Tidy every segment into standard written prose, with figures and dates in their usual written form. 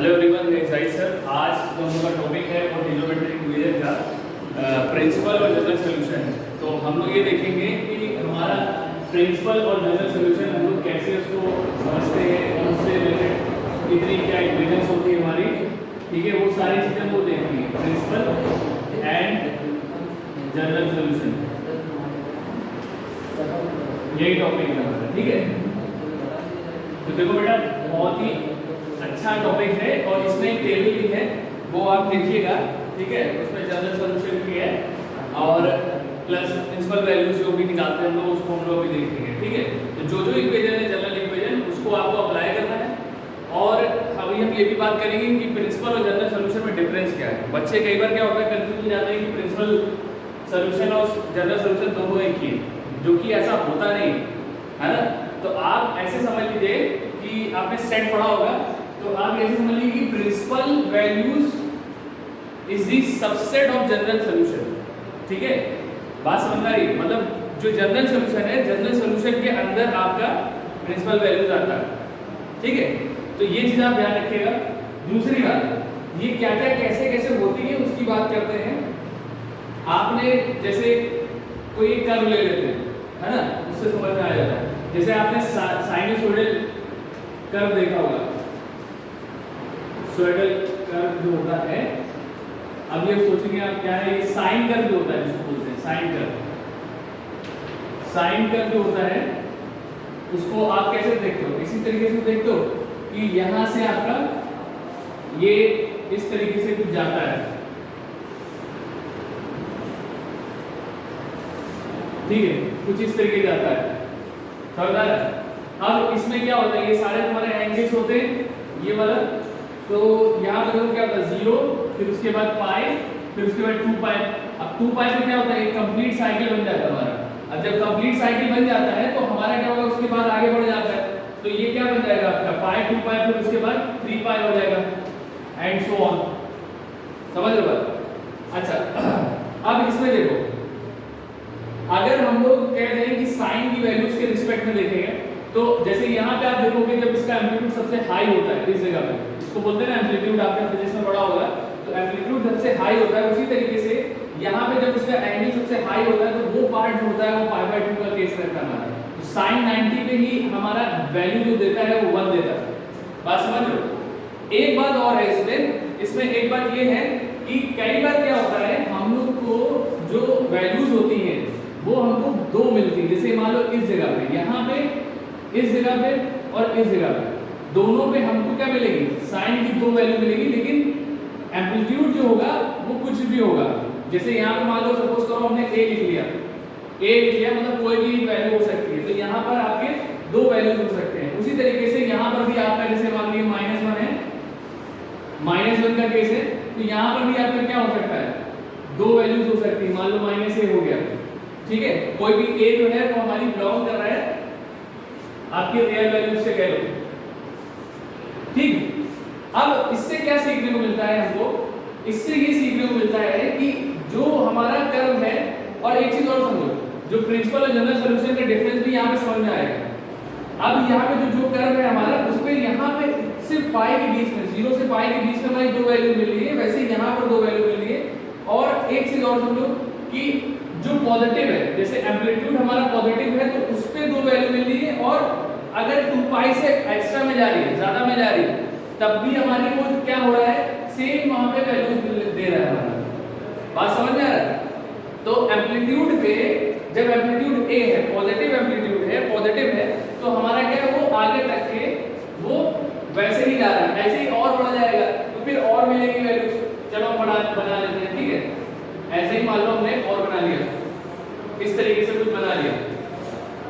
Hello everyone, जय sir. आज जो हम लोग का टॉपिक है वो ट्रिग्नोमेट्रिक इक्वेशन का प्रिंसिपल और जनरल सॉल्यूशन है। तो हम लोग ये देखेंगे कि हमारा प्रिंसिपल और जनरल सॉल्यूशन हम लोग कैसे उसको समझते हैं और उससे रिलेटेड कितनी क्या इक्वेशंस होती है हमारी, ठीक है, वो सारी चीज़ें हम लोग देखेंगे। प्रिंसिपल एंड जनरल सॉल्यूशन, यही टॉपिक है हमारा, ठीक है। तो देखो बेटा, बहुत ही अच्छा टॉपिक है और इसमें एक टेबल भी है, वो आप देखिएगा, ठीक है। उसमें जनरल सॉल्यूशन भी है और प्लस प्रिंसिपल वैल्यूज जो भी निकालते हैं हम लोग, उसको हम लोग भी देखेंगे, ठीक है। तो जो जो इक्वेशन है जनरल इक्वेशन, उसको आपको अप्लाई करना है। और अभी हम ये भी बात करेंगे कि प्रिंसिपल और जनरल सॉल्यूशन में डिफरेंस क्या है। बच्चे कई बार क्या होता है, कंफ्यूज हो जाते हैं कि प्रिंसिपल सॉल्यूशन और जनरल सॉल्यूशन दोनों एक ही, जो कि ऐसा होता नहीं है ना। तो आप ऐसे समझ लीजिए कि आपने सेट पढ़ा होगा, तो आप ऐसे समझ लीजिए कि principal values is the subset of general solution, ठीक है। बात समझ आ रही है? मतलब जो जनरल सॉल्यूशन है, जनरल सॉल्यूशन के अंदर आपका प्रिंसिपल वैल्यूज आता है, ठीक है। तो ये चीज आप ध्यान रखिएगा। दूसरी बात, ये क्या क्या कैसे कैसे होती है उसकी बात करते हैं। आपने जैसे कोई एक कर्व ले लेते हैं, है ना, उससे समझ में आ जाता है। जैसे आपने साइनसोइडल कर्व देखा होगा, सोइडल कर्व जो होता है, अब ये सोचेंगे आप क्या है, ये साइन कर्व जो होता है, जिसको बोलते हैं साइन कर्व। साइन कर्व जो होता है उसको आप कैसे देखते हो? इसी तरीके से देखते हो कि यहां से आपका ये इस तरीके से कुछ जाता है, ठीक है, कुछ इस तरीके जाता है, समझ आ रहा है? अब इसमें क्या होता है, ये सारे तुम्हारे एंगल्स होते हैं, ये वाला। तो यहाँ पर देखो क्या होता है, 0, फिर उसके बाद पाई, फिर उसके बाद 2 पाई। अब 2 पाई में क्या होता है, एक कंप्लीट साइकिल बन जाता है हमारा। अब जब कंप्लीट साइकिल बन जाता है तो हमारा क्या होगा, उसके बाद आगे बढ़ जाता है। तो ये क्या बन जाएगा आपका पाई, 2 पाई, फिर उसके बाद 3 पाई हो जाएगा, एंड सो ऑन। समझ रहे हो? अच्छा, अब इसमें देखो, अगर हम लोग कह दें कि साइन की वैल्यूज के रिस्पेक्ट में देखेंगे, तो जैसे यहाँ पे आप देखोगे जब इसका एम्पलीट्यूड सबसे हाई होता है, इस जगह पे, इसको बोलते हैं ना एम्पलीट्यूड, आपने फिजिक्स में पढ़ा होगा। तो एम्पलीट्यूड सबसे हाई होता है, उसी तरीके से यहाँ पे जब उसका एंगल सबसे हाई होता है, तो वो पार्ट जो होता है वो π/2 का केस रहता है हमारा। तो साइन 90 पे ही हमारा वैल्यू जो देता है वो 1 देता है। बात समझ लो। एक बात और है इसमें एक बात ये है कि कई बार क्या होता है, हम लोग को जो वैल्यूज होती है वो हमको 2 मिलती है। जैसे मान लो इस जगह पे, यहाँ पे, इस जगह पे और इस जगह पे, दोनों पे हमको क्या मिलेगी, साइन की 2 वैल्यू मिलेगी, लेकिन एम्पलीट्यूड जो होगा वो कुछ भी होगा। जैसे यहाँ पे मान लो सपोज करो हमने a लिख लिया, मतलब कोई भी वैल्यू हो सकती है। तो यहाँ पर आपके 2 वैल्यूज हो सकते हैं। उसी तरीके से यहाँ पर भी आपका, जैसे मान लीजिए -1 है, -1 का केस है, तो यहाँ पर भी आपका क्या हो सकता है, 2 वैल्यूज हो सकती है। मान लो -a हो गया, ठीक है। कोई भी a जो है वो हमारी बिलोंग कर रहा है आपके रियल वैल्यूज से, कह लो, ठीक। अब इससे क्या सीखने को मिलता है हमको? इससे ये सीखने को मिलता है कि जो हमारा कर्व है, और एक चीज और समझो, जो प्रिंसिपल और जनरल सॉल्यूशन का डिफरेंस भी यहाँ पे समझ में आएगा। अब यहाँ पे जो कर्व है हमारा, उस पे यहाँ पे सिर्फ पाई के बीच में, 0 से पाई के बीच में हमारी 2 वैल्यू मिल रही है, वैसे यहाँ पर 2 वैल्यू मिल रही है। और एक चीज और समझो कि जो पॉजिटिव है, जैसे एम्पलीट्यूड हमारा पॉजिटिव है, तो उस पे 2 वैल्यू मिल रही है। और अगर 2 पाई से एक्स्ट्रा में जा रही है, ज्यादा में जा रही है, तब भी हमारी वो क्या हो रहा है, सेम वहां पे वैल्यूज दे रहा है हमारा। बात समझ में आ रहा है? तो एम्पलीट्यूड पे, जब एम्पलीट्यूड a है, पॉजिटिव एम्पलीट्यूड है, पॉजिटिव है, तो हमारा क्या है, वो आगे तक के वो वैसे ही जा रहा है, ऐसे ही और बढ़ जाएगा, तो फिर और मिलेगी वैल्यूज। चलो बना लेते हैं, ठीक है। ऐसे ही मान लो हमने और बना लिया, इस तरीके से कुछ बना लिया,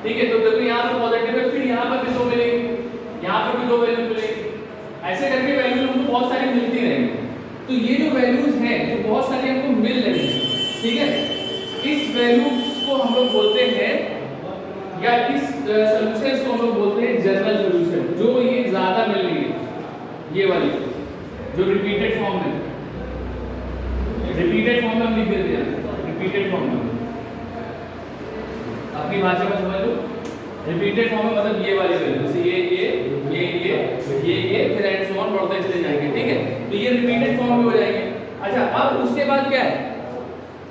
ठीक है। तो देखो यहाँ पर पॉजिटिव है, फिर यहाँ पर भी 2 मिलेगी, यहाँ पर भी 2 वैल्यू मिलेगी, ऐसे करके वैल्यू हमको बहुत सारी मिलती रहेंगी। तो ये जो वैल्यूज हैं वो बहुत सारी हमको मिल रही है, ठीक है। इस वैल्यूज को हम लोग बोलते हैं, या इस सॉल्यूशंस को हम लोग बोलते हैं जनरल सॉल्यूशन। जो ये ज्यादा मिल रही है, ये वाली जो रिपीटेड फॉर्म में, रिपीटेड फॉर्म में हम लिख देते हैं, रिपीटेड फॉर्म में, अपनी भाषा में समझ लो। रिपीटेड फॉर्म में मतलब ये वाली वैल्यू, जैसे ये फिर एंड सो ऑन बढ़ते चले जाएंगे, ठीक है। तो ये रिपीटेड फॉर्म में हो जाएंगे। अच्छा अब उसके बाद क्या है,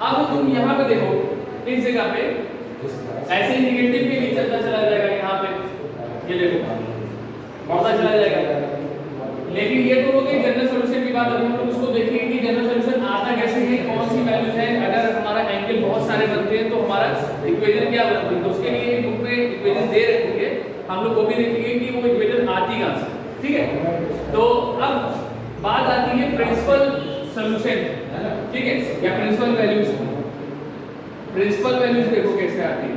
अब तुम यहाँ पे देखो इस जगह पे ऐसे ही निगेटिव के लिए चलता चला जाएगा, यहाँ पे ये देखो बढ़ता चला जाएगा। लेकिन ये तो हो गई जनरल सॉल्यूशन की बात। अभी हम लोग उसको देखेंगे कि जनरल सॉल्यूशन आता कैसे है, कौन सी वैल्यूज है। अगर हमारा एंगल बहुत सारे बनते हैं तो हमारा इक्वेशन क्या बनती है, तो उसके लिए एक बुक में इक्वेशन दे रखी है, हम लोग वो भी देखेंगे कि वो इक्वेशन आती कहाँ से। ठीक है, तो अब बात आती है प्रिंसिपल सॉल्यूशन, ठीक है, या प्रिंसिपल वैल्यूज। प्रिंसिपल वैल्यूज देखो कैसे आती है।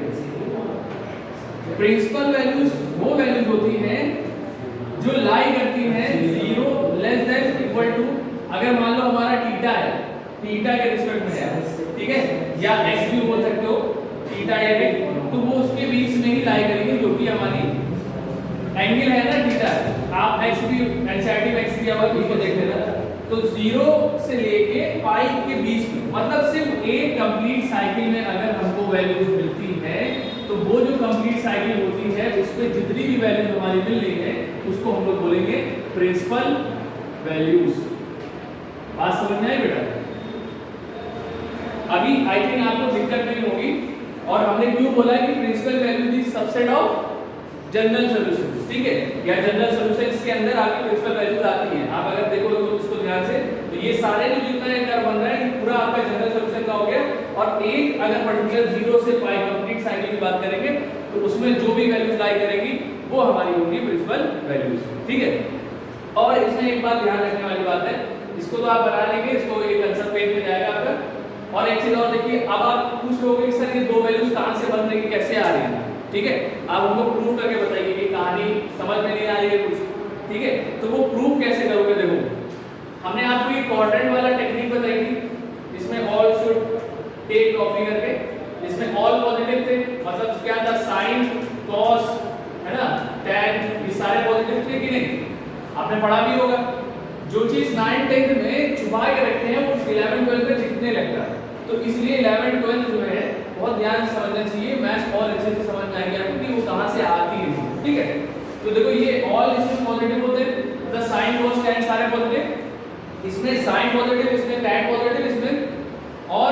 प्रिंसिपल वैल्यूज वो वैल्यूज होती हैं जो लाई करती हैं 0 लेस देन इक्वल टू, अगर मान लो हमारा थीटा है, थीटा के रिस्पेक्ट में है, ठीक है, या x भी बोल सकते हो, थीटा या है, तो वो उसके बीच में ही लाई करेंगे जो कि हमारी एंगल है ना थीटा। आप x भी एनसीईआरटी में x दिया हुआ है उसको देख लेना। तो 0 से लेके पाई के बीच में, मतलब सिर्फ एक कंप्लीट साइकिल में अगर हमको वैल्यूज मिलती है तो वो जो कंप्लीट साइकिल होती है उसमें जितनी भी वैल्यूज हमारी मिल रही है उसको हम लोग बोलेंगे प्रिंसिपल वैल्यूज। बात समझ में आई बेटा? अभी आई थिंक आपको दिक्कत नहीं होगी। और हमने क्यों बोला कि principal values is subset of general solutions, ठीक है, या जनरल सॉल्यूशंस के अंदर आपकी प्रिंसिपल वैल्यूज आती हैं। आप अगर देखो तो इसको ध्यान से, तो ये सारे जो जितना एक कर्व बन रहा है ये पूरा आपका जनरल सॉल्यूशन का हो गया। और एक अगर पर्टिकुलर 0 से पाई कंप्लीट साइकिल की बात करेंगे तो उसमें जो भी वैल्यूज लाई करेंगी वो हमारी होंगी प्रिंसिपल वैल्यूज, ठीक है। और इसमें एक बात ध्यान रखने वाली बात है, इसको तो आप बना लेंगे, इसको एक आंसर पेज में जाएगा आपका। और एक चीज और देखिए, अब आप पूछ लोगे कि सर ये दो वैल्यूज कहां से बन रही है, कैसे आ रही है, ठीक है, आप हमको प्रूफ करके बताइए कि कहानी समझ में नहीं आ रही है कुछ, ठीक है, तो वो प्रूफ कैसे करोगे। देखो हमने आपको ये क्वाड्रेंट वाला टेक्निक बताई थी, इसमें ऑल शुड टेक कॉपी करके, इसमें ऑल पॉजिटिव थे, मतलब क्या था, साइन कॉस है ना, टैन, ये सारे पॉजिटिव थे कि नहीं, आपने पढ़ा भी होगा। जो चीज 9 10 में छुपा के रखते हैं वो 11 12 में दिखने लगता है, तो इसलिए 11 12 जो है बहुत ध्यान से समझना चाहिए, मैथ्स और अच्छे से समझ में आएगी आपको कि वो कहां से आती है, ठीक है। तो देखो ये ऑल इसमें पॉजिटिव होते हैं, मतलब साइन कॉस टैन सारे पॉजिटिव, इसमें साइन पॉजिटिव, इसमें टैन पॉजिटिव, इसमें और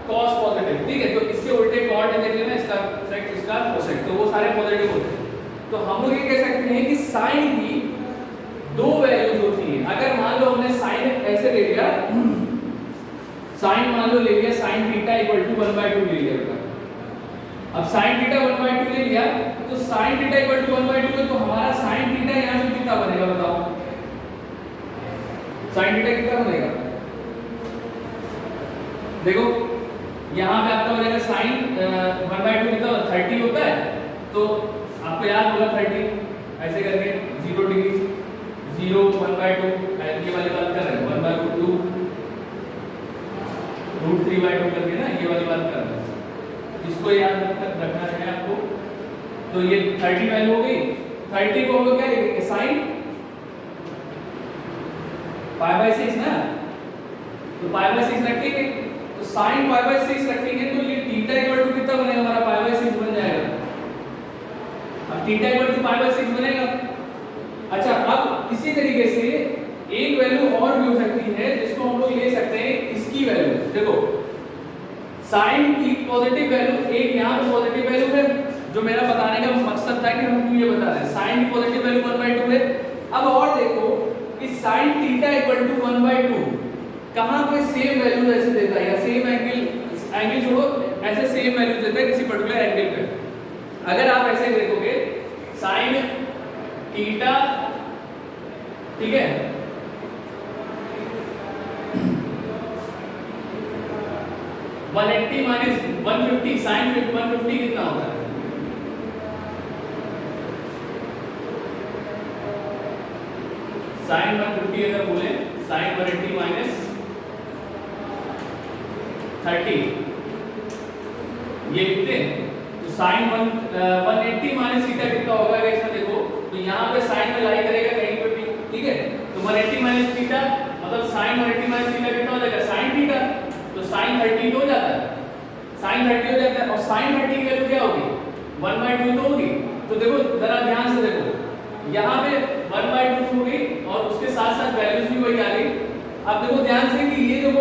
कॉस पॉजिटिव, ठीक है। तो इसके उल्टे कॉट देख लेना, इसका सेक इसका कोसेक, तो वो सारे पॉजिटिव होते हैं। तो हम लोग ये कह सकते हैं कि साइन की दो वैल्यूज होती हैं। अगर मान लो हमने साइन ऐसे ले लिया, साइन मान लो ले लिया साइन थीटा इक्वल टू 1/2 ले लिया बेटा। अब साइन थीटा 1/2 ले लिया, तो साइन थीटा इक्वल टू 1/2 है, तो हमारा साइन थीटा यहां से कितना बनेगा बताओ, साइन थीटा कितना बनेगा, देखो यहां पे आपका बनेगा साइन 1/2 कितना 30 होता है, तो आपको याद होगा 30 ऐसे करके 0 डिग्री 0 1/2 ये वाली बात कर रहे हैं, 1/2 √3/2 करके ना ये वाली बात कर रहे हैं, इसको याद रखना है आपको। तो ये 30 वैल्यू हो गई, 30 को हम लोग क्या लिखेंगे, साइन π/6 ना, तो π/6 रखेंगे, तो साइन π/6 रखेंगे, तो ये थीटा इक्वल टू कितना बनेगा हमारा, π/6 बन जाएगा। अब थीटा इक्वल टू π/6 बनेगा। अच्छा अब इसी तरीके से एक वैल्यू और भी हो सकती है जिसको हम लोग ले सकते हैं, इसकी वैल्यू देखो, साइन की पॉजिटिव वैल्यू, एक यहाँ पे पॉजिटिव वैल्यू है, जो मेरा बताने का मकसद था कि हम क्यों ये बता रहे हैं, साइन की पॉजिटिव वैल्यू 1/2 है। अब और देखो कि साइन थीटा इक्वल टू 1/2 कहां पे सेम वैल्यू ऐसे देता है, या सेम एंगल छोड़ो, ऐसे सेम वैल्यू देता है किसी पर्टिकुलर एंगल पे। अगर आप ऐसे देखोगे साइन थीटा, ठीक है, -180 माइनस 150, साइन 150 कितना होता है, साइन 150 अगर बोले, साइन 180 माइनस 30 ये कितने, तो साइन 180 माइनस थीटा कितना होगा, अगर इसमें देखो तो यहाँ पे साइन में लाई करेगा कहीं पे भी, ठीक है, तो 180 माइनस थीटा मतलब साइन 180 माइनस थीटा कितना हो जाएगा, साइन थीटा, तो साइन 30 हो जाता है, साइन 30 हो जाता है, और साइन 30 की वैल्यू क्या होगी, 1/2 तो होगी। तो देखो जरा ध्यान से देखो, यहाँ पे 1/2 हो गई और उसके साथ साथ वैल्यूज भी वही आ गई, अब देखो ध्यान से कि ये देखो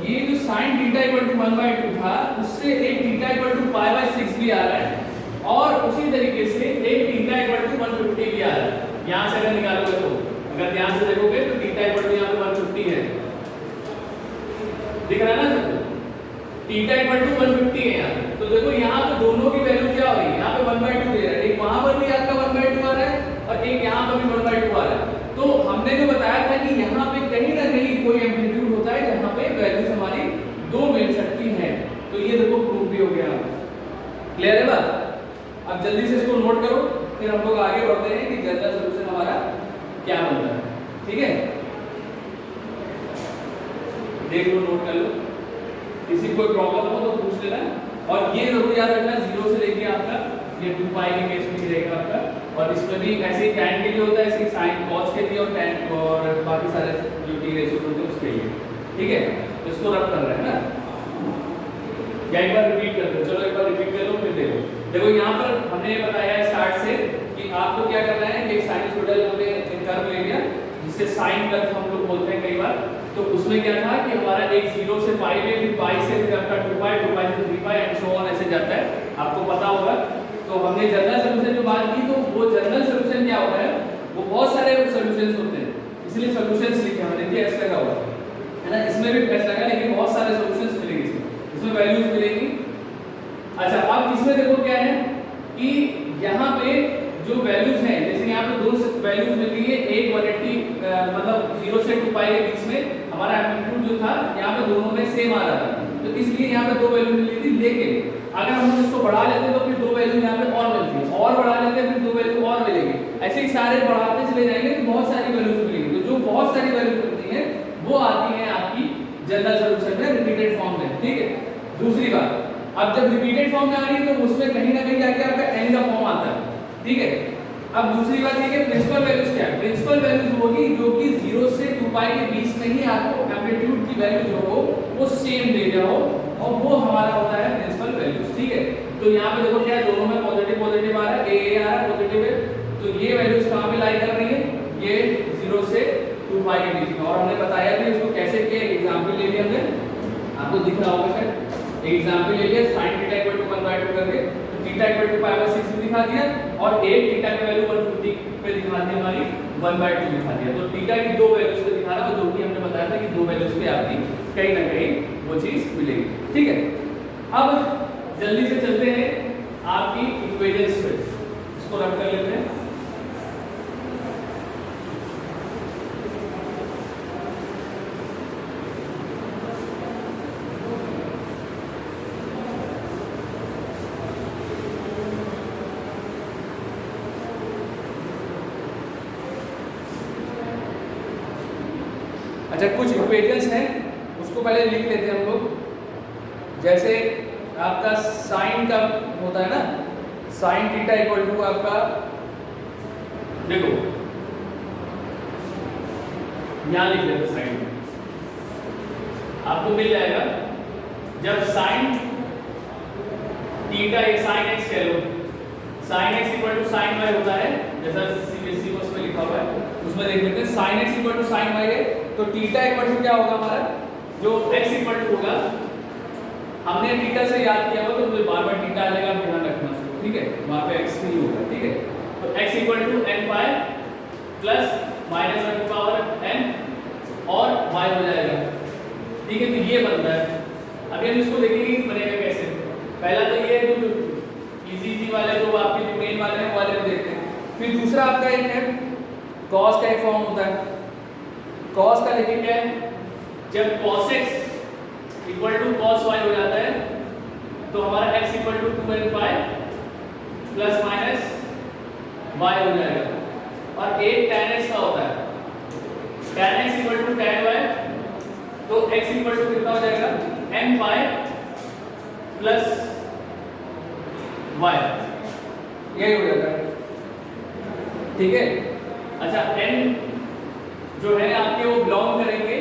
ये जो sin थीटा इक्वल टू 1/2 था उससे एक theta equal to pi by 6 भी आ रहा है और उसी तरीके से एक थीटा इक्वल टू 150 भी आ रहा है। यहां से अगर निकालोगे तो अगर ध्यान से देखोगे तो थीटा इक्वल टू यहां पे 150 है, दिख रहा है ना सबको? थीटा इक्वल टू 150 है यहाँ पे। तो देखो यहाँ पे दोनों की वैल्यू क्या हो रही है, यहाँ पे 1/2 दे रहा है, एक वहां पर भी आपका 1/2 आ रहा है और एक यहाँ पर भी 1/2 आ रहा है। तो हमने जो बताया था कि यहाँ पे कहीं ना कहीं कोई एम्पलीट्यूड होता है जहाँ पे वैल्यूज हमारी दो मिल सकती हैं। तो ये देखो प्रूफ भी हो गया। क्लियर है बात? अब जल्दी से इसको नोट करो, फिर हम लोग आगे बढ़ते हैं कि जनरल सॉल्यूशन हमारा क्या बनता है। ठीक है, देख लो, नोट कर लो, किसी कोई प्रॉब्लम हो तो पूछ लेना। और ये जरूर याद रखना 0 से लेके आपका ये 2 पाई के केस में रहेगा आपका, और इसमें भी ऐसे ही tan के लिए होता है, ऐसे ही sin cos के लिए और tan और बाकी सारे जो टी रेशियो होते हैं उसके लिए। ठीक है, इसको रब कर रहे हैं ना, या एक बार रिपीट करते हैं। चलो एक बार रिपीट कर लो फिर देखो। देखो यहाँ पर हमने बताया स्टार्ट से कि आपको क्या करना है, एक साइनसोइडल हमने कर्व ले लिया जिसे साइन कर्व हम लोग बोलते हैं कई बार। तो उसमें क्या था कि हमारा एक 0 से पाई में, फिर पाई से फिर आपका 2 पाई से 3 पाई एंड सो ऑन ऐसे जाता है, आपको पता होगा। तो हमने जनरल सॉल्यूशन जो बात की, तो वो जनरल सॉल्यूशन क्या होता है, वो बहुत सारे सॉल्यूशंस होते हैं, इसलिए सॉल्यूशंस लिखे हमने, देखिए ऐसा लगा हुआ है ना, इसमें भी ऐसा लगा, लेकिन बहुत सारे सॉल्यूशंस मिलेंगे इसमें वैल्यूज मिलेगी। अच्छा, अब इसमें देखो क्या है कि यहाँ पे जो वैल्यूज हैं, जैसे यहाँ पे दो वैल्यूज मिल गई है, एक 180 मतलब 0 से 2 पाई के बीच में हमारा एम्पलीट्यूड जो था यहाँ पे दोनों में सेम आ रहा था, तो इसलिए यहाँ पे दो वैल्यू मिली थी। लेकिन अगर हम इसको बढ़ा लेते तो फिर दो वैल्यू यहाँ पे और मिलती है, और बढ़ा लेते फिर दो वैल्यू और मिलेगी, ऐसे ही सारे बढ़ाते चले जाएंगे तो बहुत सारी वैल्यूज मिलेंगी। तो जो बहुत सारी वैल्यूज मिलती है वो आती है आपकी जनरल सॉल्यूशन में रिपीटेड फॉर्म में। ठीक है, दूसरी बात, अब जब रिपीटेड फॉर्म में आ रही है तो उसमें कहीं ना कहीं जाके आपका एन का फॉर्म आता है। ठीक है, अब दूसरी बात ये कि प्रिंसिपल वैल्यूज क्या है, प्रिंसिपल वैल्यूज होगी जो कि 0 से 2 पाई के बीच में ही आपको एम्पलीट्यूड की वैल्यू जो हो वो सेम दे जाओ, और वो हमारा होता है प्रिंसिपल वैल्यूज। ठीक है, तो यहाँ पे देखो क्या है, दोनों में पॉजिटिव पॉजिटिव आ रहा है, ए आ रहा है पॉजिटिव है, तो ये वैल्यूज कहाँ पे लाई कर रही है, ये 0 से 2 पाई के बीच में। और हमने बताया भी इसको कैसे किया, एग्जाम्पल ले लिया हमने, आपको दिख रहा होगा शायद, एग्जाम्पल ले लिया sin थीटा इक्वल टू 1/2 करके, तो theta equal to pi by 6 भी दिखा दिया, और एक थीटा की वैल्यू 150 पे दिखा दी हमारी 1/2 दिखा दिया। तो थीटा की दो वैल्यूज पे दिखा रहा है, जो कि हमने बताया था कि दो वैल्यूज पे आपकी कहीं ना कहीं वो चीज मिलेगी। ठीक है, अब जल्दी से चलते हैं आपकी इक्वेशंस पे, इसको रब कर लेते हैं। अच्छा, कुछ इक्वेशंस हैं उसको पहले लिख लेते हैं हम लोग। जैसे आपका साइन का होता है ना, साइन थीटा इक्वल टू आपका, देखो यहां लिख लेते हैं साइन, आपको मिल जाएगा जब साइन थीटा, ये साइन एक्स कह लो, sine x equal to sine y होता है, जैसा सीबीएसई में उसमें लिखा हुआ है, उसमें देख लेते हैं sine x equal to sine Y है, तो थीटा इक्वल टू क्या होगा हमारा, जो x इक्वल टू होगा, हमने थीटा से याद किया हुआ तो मुझे बार बार थीटा आ जाएगा, ध्यान रखना उसको। ठीक है, वहां पे x नहीं होगा। ठीक है, तो x equal to n pi plus minus 1 की पावर n और y हो जाएगा। ठीक है, तो ये बनता है। अभी हम इसको देखेंगे कि बनेगा कैसे। पहला तो ये जो इजी वाले जो आपके जो मेन वाले हैं वाले देखते हैं। फिर दूसरा आपका एक है cos का एक फॉर्म होता है, cos का लेकिन क्या है, जब cos x equal to cos y हो जाता है तो हमारा x equal to 2n pi plus minus y हो जाएगा, और एक tan x का होता है, tan x equal to tan y, तो x इक्वल टू कितना हो जाएगा, n पाई प्लस y, यही हो जाता है। ठीक है, अच्छा n जो है आपके वो बिलोंग करेंगे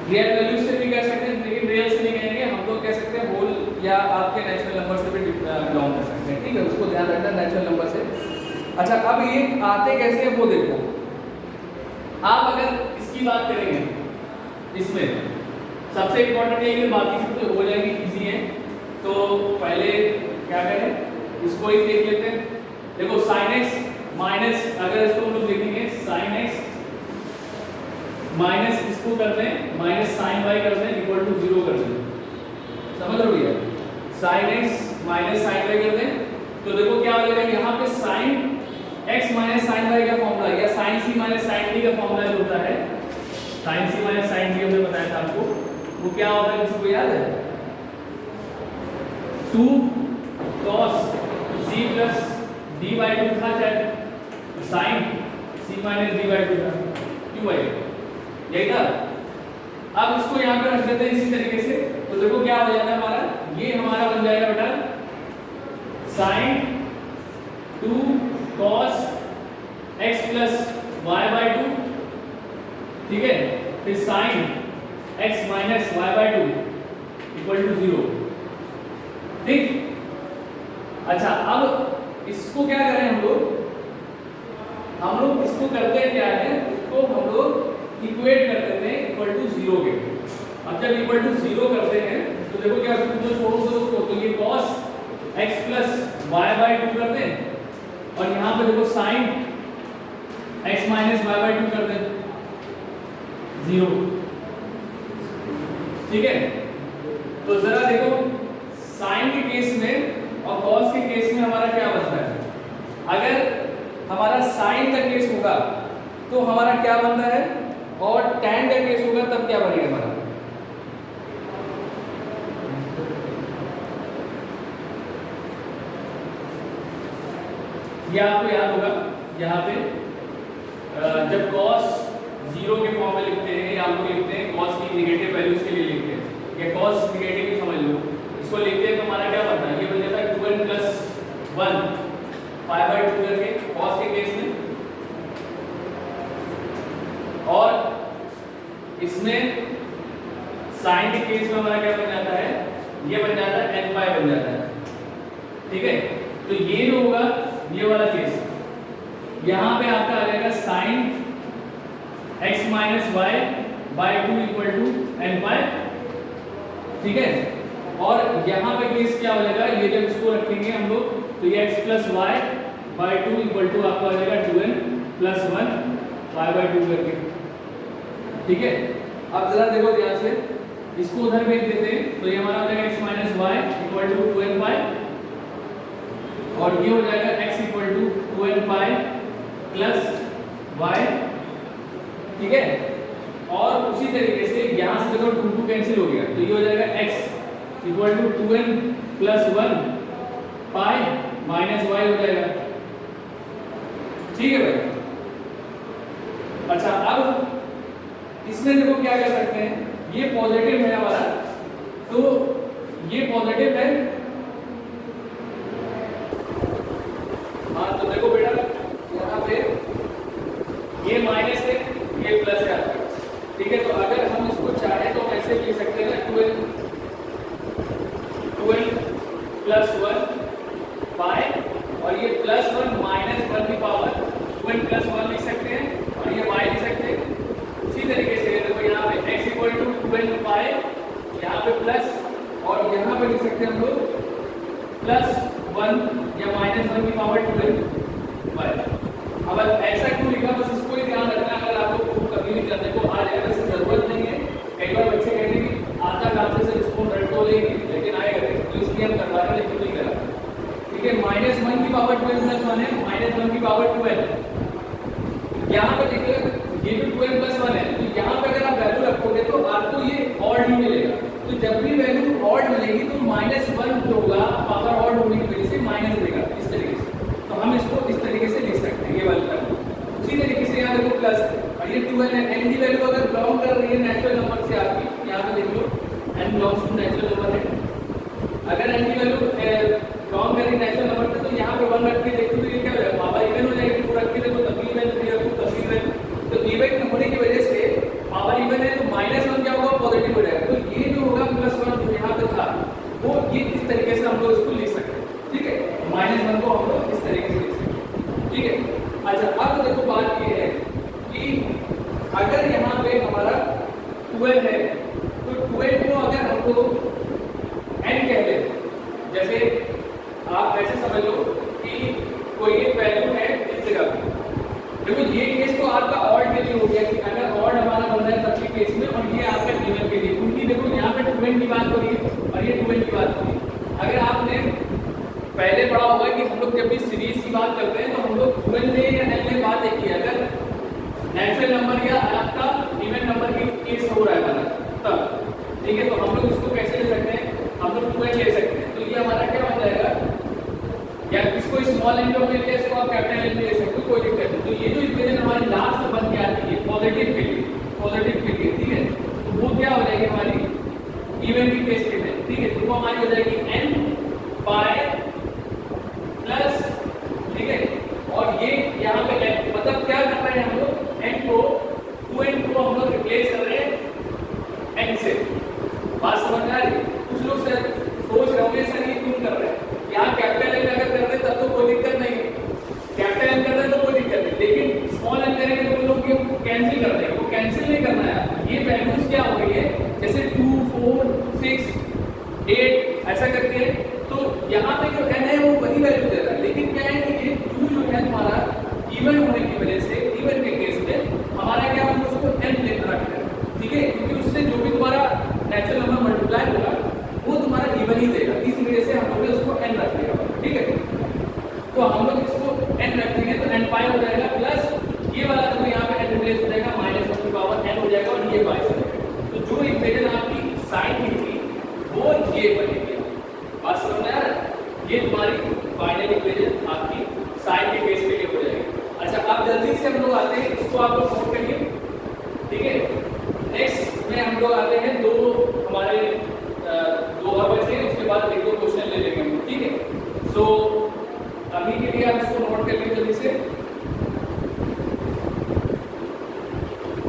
रियल वैल्यू से भी कह सकते हैं, लेकिन रियल से नहीं कहेंगे हम लोग, कह सकते हैं होल या आपके नेचुरल नंबर से भी बिलोंग कर सकते हैं। ठीक है, उसको ध्यान रखना नेचुरल नंबर से। अच्छा, अब ये आते कैसे हैं वो देखो। आप अगर इसकी बात करेंगे, इसमें सबसे इम्पोर्टेंट है कि बाकी सब तो हो जाएंगे, इजी है। तो पहले क्या करें, इसको ही देख लेते हैं। देखो sin x माइनस, अगर इसको हम लोग देखेंगे sin x माइनस इसको कर दें माइनस sin y कर दें इक्वल टू 0 कर दें, समझ रहे हो भैया? sin x minus sin y कर दें तो देखो क्या हो जाएगा, यहाँ पे sin x minus sin y का फॉर्मूला या sin c minus sin d का फॉर्मूला जो होता है, sin c minus sin d हमने बताया था आपको, वो क्या होता है, किसी को याद है? 2 cos c plus d by 2 था चाहे sin c minus d by 2 था, क्यों भाई यही था। अब इसको यहाँ पे रख देते हैं इसी तरीके से, तो देखो क्या हो जाता है हमारा, ये हमारा बन जाएगा बेटा sin 2 cos x plus y by 2, ठीक है, फिर sin x minus y by 2 equal to 0, ठीक। अच्छा अब इसको क्या करें हम लोग इसको करते हैं क्या है, इसको हम लोग इक्वेट कर देते हैं इक्वल टू 0 के। अब जब इक्वल टू 0 करते हैं तो देखो क्या, जो छोड़ो तो उसको, तो ये cos x plus y by 2 कर दें और यहाँ पे देखो sin x minus y by 2 कर दें 0, ठीक है। तो जरा देखो sin के केस में और cos के केस में हमारा क्या बनता है, अगर हमारा sin का केस होगा तो हमारा क्या बनता है, और tan का केस होगा तब क्या बनेगा हमारा, यह आपको याद होगा। यहाँ पे जब cos 0 के फॉर्म में लिखते हैं या हम लोग लिखते हैं cos की नेगेटिव वैल्यूज के लिए लिखते हैं, या cos नेगेटिव ही समझ लो, इसको लिखते हैं तो हमारा क्या बनता है, ये बन जाता है 2n प्लस 1 पाई बाई 2 करके cos के केस में, और इसमें sin के केस में हमारा क्या बन जाता है, ये बन जाता है n पाई बन जाता है, ठीक है। तो ये जो होगा ये वाला केस, यहाँ पे आपका आ जाएगा sin x minus y by 2 equal to n pi, ठीक है। और यहाँ पे केस क्या हो जाएगा, ये जब इसको रखेंगे हम लोग तो ये x plus y by 2 equal to आपका आ जाएगा 2n प्लस 1 पाई बाई 2 करके, ठीक है। अब जरा देखो ध्यान से, इसको उधर भेज देते हैं तो ये हमारा हो जाएगा x minus y equal to 2n pi, और ये हो जाएगा x equal to 2n pi plus y, ठीक है। और उसी तरीके से यहाँ से देखो 2 2 कैंसिल हो गया, तो ये हो जाएगा x equal to 2n plus 1 pi minus y हो जाएगा, ठीक है भाई। अच्छा अब इसमें देखो क्या कर सकते हैं, ये पॉजिटिव है हमारा, तो ये पॉजिटिव है, हाँ तो देखो बेटा यहाँ पे ये माइनस है ये प्लस है, ठीक है। तो अगर हम इसको चाहें तो ऐसे लिख सकते हैं 12 प्लस 1 पाई, और ये प्लस 1 माइनस 1 की पावर 2n प्लस 1 लिख सकते हैं, और ये y लिख सकते हैं। उसी तरीके से देखो यहाँ पे x इक्वल टू 2n पाई, यहाँ पे प्लस, और यहाँ पे लिख सकते हैं हम लोग प्लस 1 या माइनस 1 की पावर 2n पाई। अब ऐसा क्यों लिखा, बस इसको ही ध्यान रखना, अगर आपको प्रूफ कभी भी करने को आ जाएगा वैसे जरूरत नहीं है। कई बार बच्चे कहते हैं कि आता काम से इसको रट तो लेंगे लेकिन आएगा, तो इसलिए हम करवा रहे हैं, लेकिन नहीं करा, ठीक है। माइनस 1 की पावर 2n प्लस 1 है, माइनस 1 की पावर 2n, यहाँ पे देखिए ये भी 2n प्लस 1 है, तो यहाँ पे अगर आप वैल्यू रखोगे तो आपको ये ऑड ही मिलेगा। तो जब भी वैल्यू ऑड मिलेगी तो माइनस 1 जो होगा पावर ऑड होने की वजह से माइनस देगा, इस तरीके से। तो हम इसको इस तरीके से लिख सकते हैं, ये वाली टर्म। उसी तरीके से यहाँ देखो प्लस, और ये 2n है, n की वैल्यू अगर बिलोंग कर रही है नेचुरल नंबर से आपकी, यहाँ पे देख लो n belongs to natural number है, अगर n की वैल्यू बिलोंग कर रही है नेचुरल नंबर से, तो यहाँ पे 1 रख के देखो तो ये क्या हो जाएगा, पावर इवन हो जाएगी, 2 रख के देखो तब इवन, 3 रखो तब इवन। तो इवन होने की वजह से पावर इवन है, तो माइनस 1 क्या होगा, पॉजिटिव हो जाएगा। तो ये जो होगा प्लस 1 जो यहाँ पे था वो ये इस तरीके से हम लोग इसको लिख सकते हैं, ठीक है। माइनस 1 को हम लोग इस तरीके से लिख सकते हैं, ठीक है। अच्छा अब देखो बात ये है कि 12 है, तो 12 को अगर हम लोग n कह दें, जैसे आप ऐसे समझ लो कि कोई एक वैल्यू है इस जगह पे। देखो ये केस तो आपका ऑड के लिए हो गया कि अगर ऑड हमारा बन रहा है तब के केस में, और ये आपका इवन के लिए, क्योंकि देखो यहाँ पे 12 की बात हो रही है और ये 12 की बात हो रही है। अगर आपने पहले पढ़ा होगा कि हम लोग जब भी सीरीज की बात करते हैं तो हम लोग 12 ले या n ले बात एक ही है, अगर नेचुरल नंबर या आपका इवन नंबर की केस हो रहा है हमारा तब, ठीक है। तो हम लोग इसको कैसे ले सकते हैं, हम लोग 12 ले सकते हैं, तो ये हमारा क्या बन जाएगा, या इसको स्मॉल एन में ले लिया, इसको आप कैपिटल एन में ले सकते हो, कोई दिक्कत नहीं। तो ये जो इक्वेशन हमारी लास्ट में बन के आती है पॉजिटिव के लिए, पॉजिटिव के लिए, ठीक है, तो वो क्या हो जाएगी हमारी इवन की केस के लिए, ठीक है। तो वो हमारी हो जाएगी n बाय प्लस, ठीक है। और ये यहाँ पे n मतलब क्या कर रहे हैं हम लोग, n को 2n को हम लोग रिप्लेस कर रहे हैं n से। बात समझ आ रही है? कुछ लोग सर सोच रहे होंगे सर ये क्यों कर रहे हैं, यहाँ कैपिटल एन अगर कर रहे तब तो कोई दिक्कत नहीं है, कैपिटल एन कर रहे तो कोई दिक्कत नहीं, लेकिन स्मॉल एन करेंगे तो लोग ये कैंसिल कर देंगे, वो कैंसिल नहीं करना है। ये वैल्यूज क्या हो रही है, जैसे 2 4 6 8 ऐसा करके, तो यहाँ पे जो n है वो वही वैल्यू दे रहा है, लेकिन क्या है कि ये 2 जो है हमारा इवन होने की वजह से, इवन के केस में हमारा क्या हम उसको n लेकर रख रहे हैं, ठीक है, क्योंकि उससे जो भी तुम्हारा नेचुरल नंबर मल्टीप्लाई होगा वो तुम्हारा इवन ही देगा, इस वजह से हम लोग उसको n रख देगा, ठीक है। तो हम लोग इसको n रख देंगे तो n पाई हो जाएगा, प्लस ये वाला तो यहाँ पे n रिप्लेस हो जाएगा, -1 की पावर n हो जाएगा, और ये पाई से जाएगा। तो जो इक्वेशन आपकी साइन की थी वो ये बनेगी। बात समझ में आ रहा है? ये तुम्हारी फाइनल इक्वेशन आपकी साइन के केस के लिए हो जाएगी। अच्छा, अब जल्दी से हम लोग आते हैं, इसको आप लोग नोट करिए, ठीक है। नेक्स्ट में हम लोग आते हैं 2